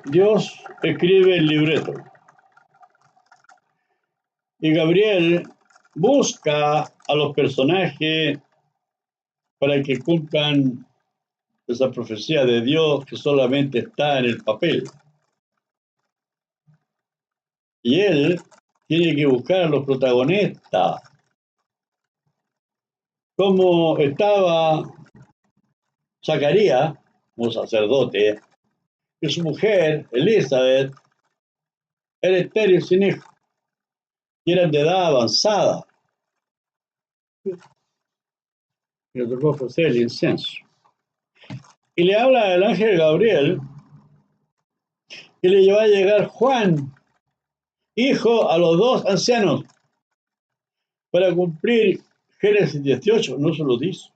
Dios escribe el libreto y Gabriel busca a los personajes para que cumplan esa profecía de Dios que solamente está en el papel. Y él tiene que buscar a los protagonistas. Como estaba Zacarías, un sacerdote, y su mujer, Elizabeth, era estéril sin hijo, y eran de edad avanzada. Y le tocó ofrecer el incienso. Y le habla el ángel Gabriel, que le lleva a llegar Juan, hijo a los dos ancianos, para cumplir Génesis 18, no se lo dice.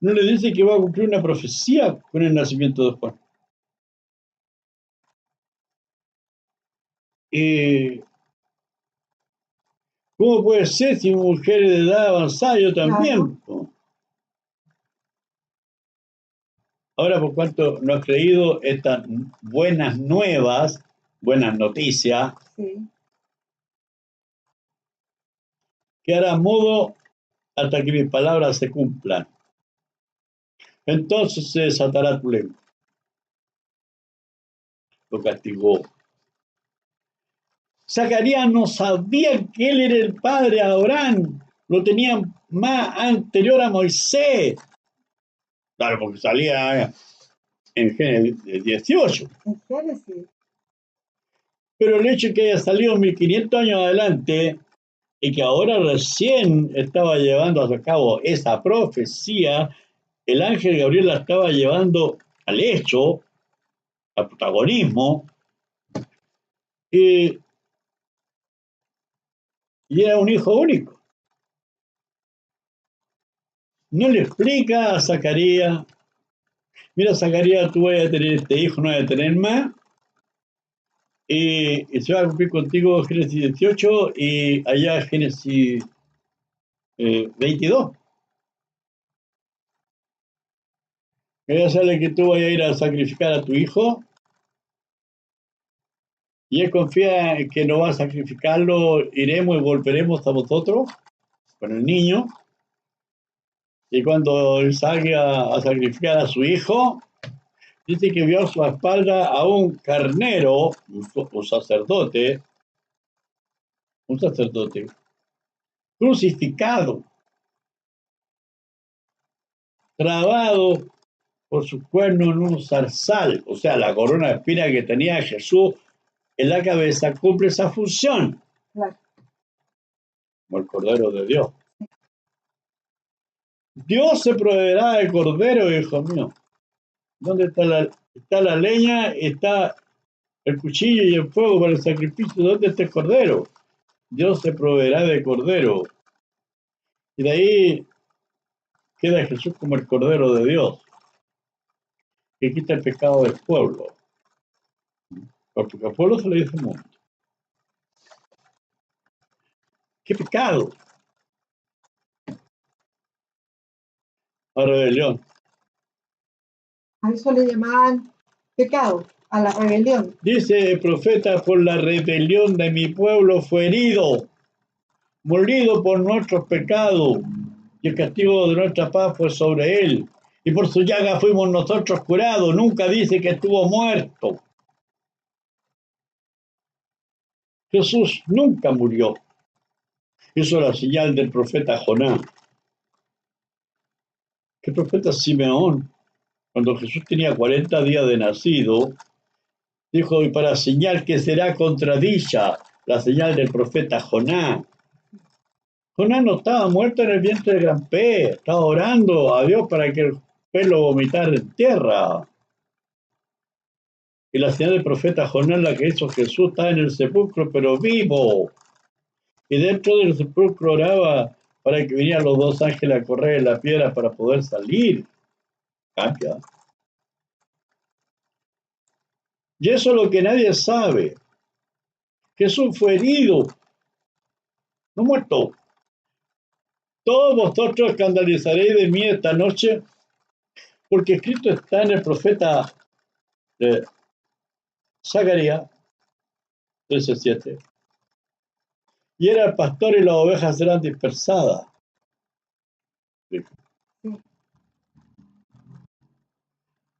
No le dice que va a cumplir una profecía con el nacimiento de Juan. ¿Cómo puede ser si mujer de edad avanzada? Yo también. Claro. Ahora, por cuanto no has creído estas buenas nuevas, buenas noticias, sí, quedará mudo hasta que mis palabras se cumplan. Entonces se desatará tu lengua. Lo castigó. Zacarías no sabía que él era el padre de Abraham. Lo tenía más anterior a Moisés. Claro, porque salía en Génesis 18. En Génesis. Pero el hecho de que haya salido 1500 años adelante y que ahora recién estaba llevando a cabo esa profecía, el ángel Gabriel la estaba llevando al hecho, al protagonismo, y era un hijo único. No le explica a Zacarías, mira Zacarías, tú vas a tener este hijo, no vas a tener más, y se va a cumplir contigo Génesis 18 y allá Génesis 22. Ella sabe que tú vas a ir a sacrificar a tu hijo y él confía en que no va a sacrificarlo, iremos y volveremos a vosotros con el niño. Y cuando él salga a sacrificar a su hijo, dice que vio a su espalda a un carnero, un sacerdote, crucificado, trabado por su cuerno en un zarzal, o sea, la corona de espinas que tenía Jesús en la cabeza cumple esa función, claro, como el Cordero de Dios. Dios se proveerá de cordero, hijo mío. ¿Dónde está la leña? Está el cuchillo y el fuego para el sacrificio. ¿Dónde está el cordero? Dios se proveerá de cordero. Y de ahí queda Jesús como el Cordero de Dios, que quita el pecado del pueblo. Porque al pueblo se le dice mundo. ¿Qué pecado? La rebelión. A eso le llamaban pecado, a la rebelión. Dice el profeta, por la rebelión de mi pueblo fue herido, molido por nuestros pecados, y el castigo de nuestra paz fue sobre él. Y por su llaga fuimos nosotros curados. Nunca dice que estuvo muerto. Jesús nunca murió. Eso es la señal del profeta Jonás. Que el profeta Simeón, cuando Jesús tenía 40 días de nacido, dijo, y para señal que será contradicha, la señal del profeta Jonás. Jonás no estaba muerto en el vientre del gran pez, estaba orando a Dios para que el pez lo vomitara en tierra. Y la señal del profeta Jonás, la que hizo Jesús, está en el sepulcro, pero vivo. Y dentro del sepulcro oraba para que vinieran los dos ángeles a correr en la piedra para poder salir. Cambia. Y eso es lo que nadie sabe. Jesús fue herido, no muerto. Todos vosotros escandalizaréis de mí esta noche, porque escrito está en el profeta de Zacarías 13:7. Y era el pastor y las ovejas eran dispersadas.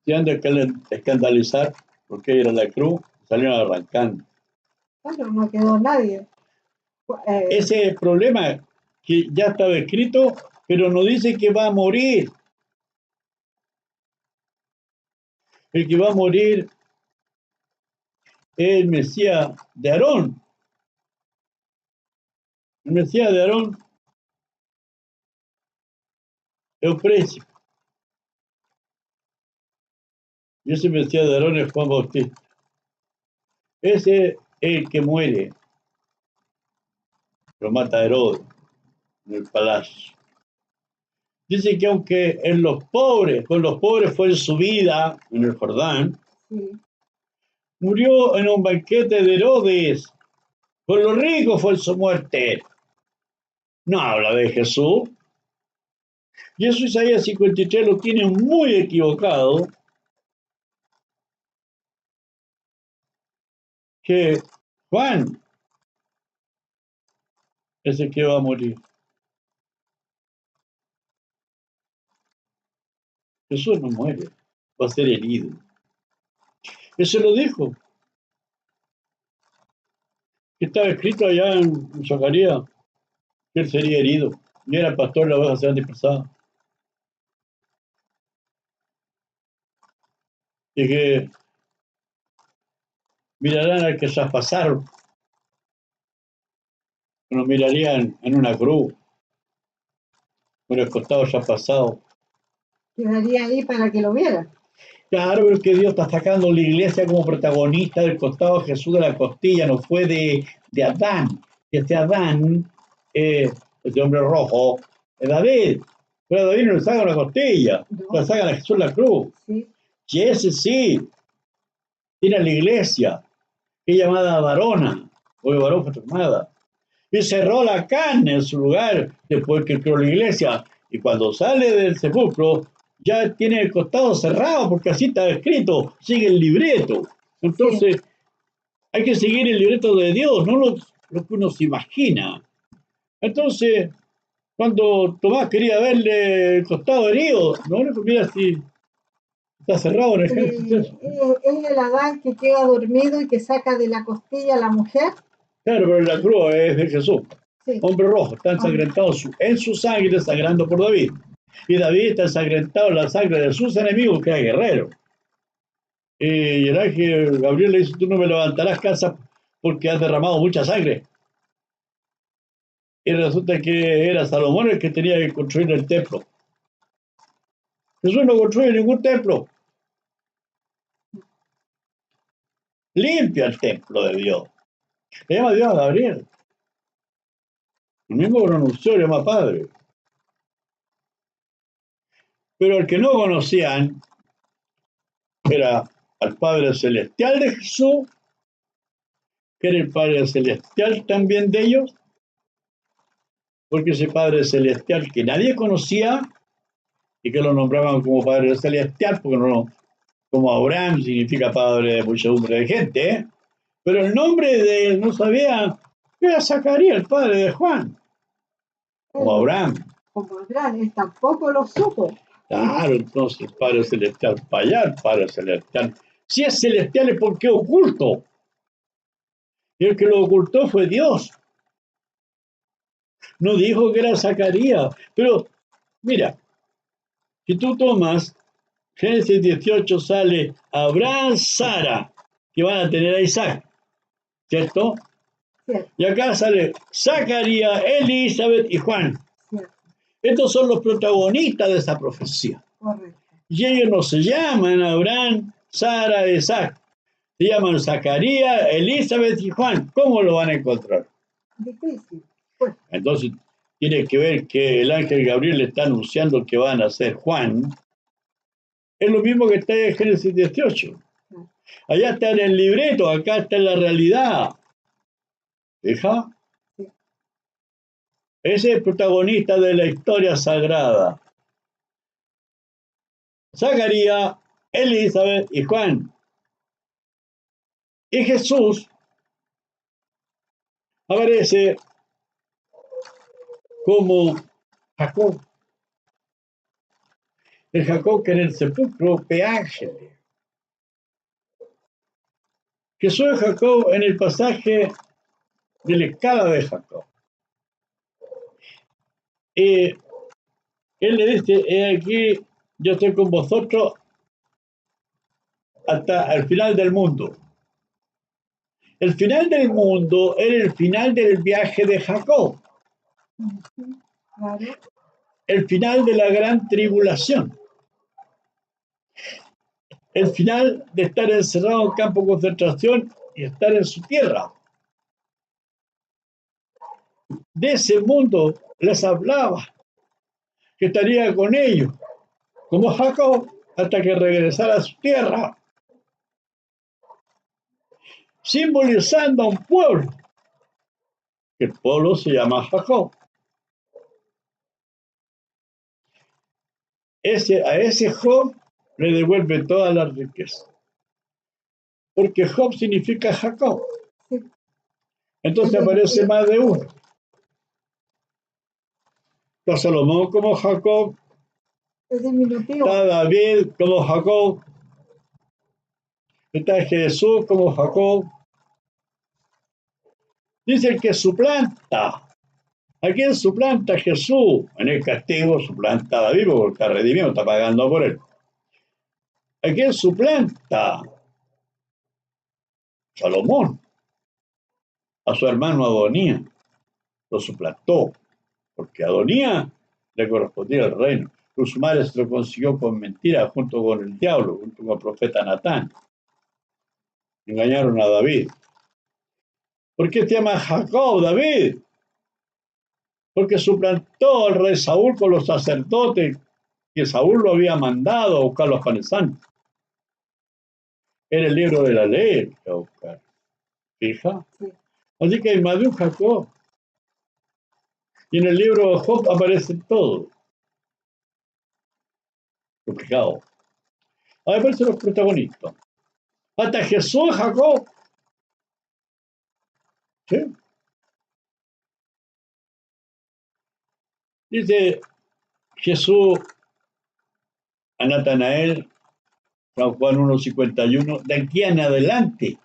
Se han de escandalizar porque era la cruz, salieron arrancando. Bueno, no quedó nadie. Ese es el problema, que ya estaba escrito, pero no dice que va a morir. El que va a morir es el Mesías de Aarón. El Mesías de Aarón es un príncipe. Y ese Mesías de Aarón es Juan Bautista. Ese es el que muere. Lo mata Herodes en el palacio. Dice que aunque con los pobres fue en su vida, en el Jordán, Sí. murió en un banquete de Herodes. Con los ricos fue en su muerte. No habla de Jesús. Y eso Isaías 53 lo tiene muy equivocado, que Juan es el que va a morir. Jesús no muere, va a ser herido. Eso lo dijo, que estaba escrito allá en Zacarías, que él sería herido. Y era el pastor, las ovejas serán dispersadas. Y que mirarán al que traspasaron, nos mirarían en una cruz, con el costado traspasado. Quedaría ahí para que lo viera. Claro, pero que Dios está sacando la iglesia como protagonista del costado de Jesús de la costilla, no fue de Adán. Este Adán, este hombre rojo, es David. Pero a David no le saca una costilla, No. le sacan a Jesús la cruz. Sí. Y ese sí, tiene la iglesia, que es llamada varona, o el varón fue transformada. Y cerró la carne en su lugar después que creó la iglesia. Y cuando sale del sepulcro, ya tiene el costado cerrado, porque así está escrito, sigue el libreto. Entonces, hay que seguir el libreto de Dios, no lo que uno se imagina. Entonces, cuando Tomás quería verle el costado herido, no, mira si está cerrado en el Génesis. Es el Adán que queda dormido y que saca de la costilla a la mujer. Claro, pero la cruz es de Jesús. Sí. Hombre rojo, está ensangrentado en su sangre, sangrando por David. Y David está ensangrentado en la sangre de sus enemigos, que era guerrero. Y el ángel Gabriel le dice, tú no me levantarás casa porque has derramado mucha sangre. Y resulta que era Salomón el que tenía que construir el templo. Jesús no construye ningún templo. Limpia el templo de Dios. Le llama Dios a Gabriel. El mismo pronunció, le llama Padre. Pero el que no conocían era al Padre Celestial de Jesús, que era el Padre Celestial también de ellos, porque ese Padre Celestial que nadie conocía y que lo nombraban como Padre Celestial, porque no, como Abraham significa Padre de muchedumbre de gente, ¿eh? Pero el nombre de él no sabía, era Zacarías, el padre de Juan, como Abraham. Como Abraham, él tampoco lo supo. Claro, entonces Padre Celestial, para allá, Padre Celestial. Si es celestial, ¿es porque oculto? Y el que lo ocultó fue Dios. No dijo que era Zacarías. Pero, mira, si tú tomas Génesis 18, sale Abraham, Sara, que van a tener a Isaac, ¿cierto? Cierto. Y acá sale Zacarías, Elizabeth y Juan. Cierto. Estos son los protagonistas de esa profecía. Correcto. Y ellos no se llaman Abraham, Sara, Isaac. Se llaman Zacarías, Elizabeth y Juan. ¿Cómo lo van a encontrar? Difícil. Pues. Entonces, tiene que ver que el ángel Gabriel le está anunciando que van a ser Juan. Es lo mismo que está en Génesis 18. Allá está en el libreto, acá está en la realidad. ¿Fija? Sí. Ese es el protagonista de la historia sagrada. Zacarías, Elizabeth y Juan. Y Jesús aparece como Jacob. El Jacob que en el sepulcro ve ángeles. Jesús es Jacob en el pasaje de la escala de Jacob. Él le dice, he aquí, yo estoy con vosotros hasta el final del mundo. El final del mundo era el final del viaje de Jacob. Claro. El final de la gran tribulación. El final de estar encerrado en campo de concentración y estar en su tierra. De ese mundo les hablaba, que estaría con ellos, como Jacob, hasta que regresara a su tierra, simbolizando a un pueblo, que el pueblo se llama Jacob. A ese Job le devuelve toda la riqueza, porque Job significa Jacob. Sí. Entonces aparece más de uno. Está Salomón como Jacob, Es diminutivo. está David como Jacob, está Jesús como Jacob. Dice que suplanta. ¿A quién suplanta Jesús? En el castigo suplanta a David porque está redimido, está pagando por él. ¿A quién suplanta? Salomón. A su hermano Adonías. Lo suplantó. Porque a Adonías le correspondía el reino. Pero su madre se lo consiguió con mentiras junto con el diablo, junto con el profeta Natán. Engañaron a David. ¿Por qué se llama Jacob, David? Porque suplantó al rey Saúl con los sacerdotes que Saúl lo había mandado a buscar los panes santos. Era el libro de la ley que a buscar. ¿Fija? Sí. Así que hay más de un Jacob. Y en el libro de Job aparece todo. Explicado. Ahí aparecen los protagonistas. Hasta Jesús, Jacob. ¿Sí? Dice Jesús a Natanael, San Juan 1:51, de aquí en adelante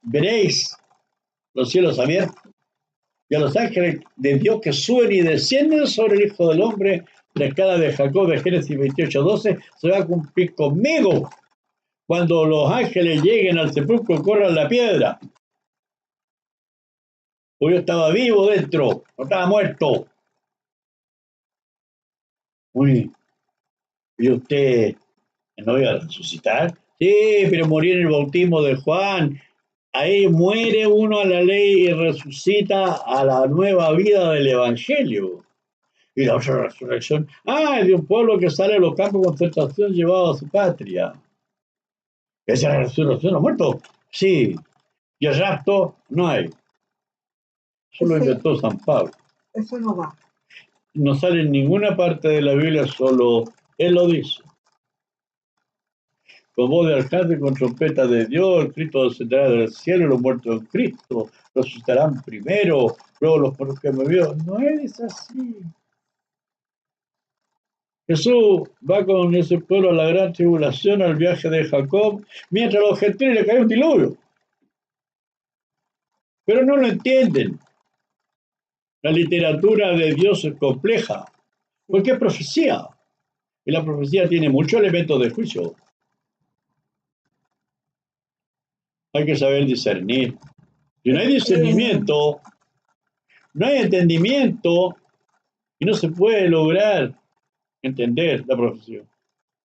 veréis los cielos abiertos y a los ángeles de Dios que suben y descienden sobre el Hijo del Hombre. La escala de Jacob de Génesis 28:12 se va a cumplir conmigo. Cuando los ángeles lleguen al sepulcro, corran la piedra. Pues yo estaba vivo dentro, no estaba muerto. Uy, ¿y usted no iba a resucitar? Sí, pero morir en el bautismo de Juan. Ahí muere uno a la ley y resucita a la nueva vida del Evangelio. Y la otra resurrección, es de un pueblo que sale de los campos de concentración llevado a su patria. ¿Esa es la resurrección de los muertos? Sí. Y el rapto no hay. Solo inventó San Pablo. Eso no va. No sale en ninguna parte de la Biblia, solo él lo dice. Con voz de arcángel, con trompeta de Dios, el Cristo descenderá del cielo y los muertos en Cristo resucitarán primero, luego los por los que me vio. No es así. Jesús va con ese pueblo a la gran tribulación, al viaje de Jacob, mientras a los gentiles le cae un diluvio. Pero no lo entienden. La literatura de Dios es compleja, porque es profecía. Y la profecía tiene muchos elementos de juicio. Hay que saber discernir. Si no hay discernimiento, no hay entendimiento y no se puede lograr entender la profecía.